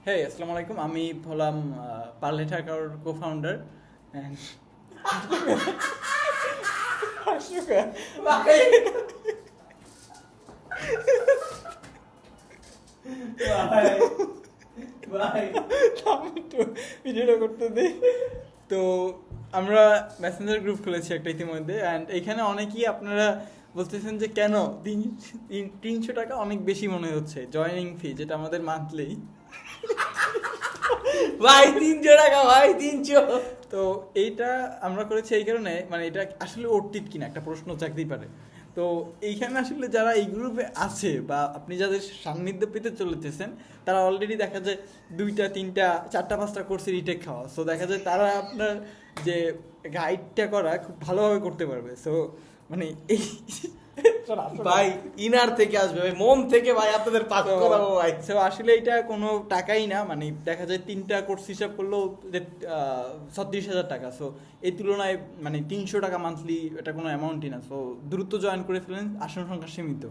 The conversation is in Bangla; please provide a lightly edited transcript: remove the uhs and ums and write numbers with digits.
হ্যাঁ, আসসালামু আলাইকুম। আমি হলাম পার্লে ঢাকার কো-ফাউন্ডার। ভাই ভাই ভাই একটু ভিডিওটা করতে দিই। তো আমরা মেসেঞ্জার গ্রুপ খুলেছি একটা ইতিমধ্যে, অ্যান্ড এখানে অনেকেই আপনারা বলতেছেন যে কেন 300 টাকা অনেক বেশি মনে হচ্ছে জয়েনিং ফি, যেটা আমাদের মান্থলি। ভাই 300 টাকা, ভাই 300। তো এইটা আমরা করেছি এই কারণে, মানে এটা আসলে অর্থিত কিনা একটা প্রশ্ন চাকতেই পারে। তো এইখানে আসলে যারা এই গ্রুপে আছে বা আপনি যাদের সান্নিধ্য পেতে চলেছেন, তারা অলরেডি দেখা যায় 2টা 3টা 4টা 5টা কোর্সে রিটেক খাওয়া। সো দেখা যায় তারা আপনার যে গাইডটা করা খুব ভালোভাবে করতে পারবে। সো মানে এই ভাই ইনার থেকে আসবে ভাই, মন থেকে ভাই আপনাদের পাস করাবো ভাই। তো আসলে এটা কোনো টাকাই না, মানে দেখা যায় 3টা কোর্স হিসাব করলেও 36,000 টাকা। সো এই তুলনায় মানে 300 টাকা মান্থলি এটা কোনো অ্যামাউন্টই না। সো দ্রুত জয়েন করে ফেলেন, আসন সংখ্যা সীমিত।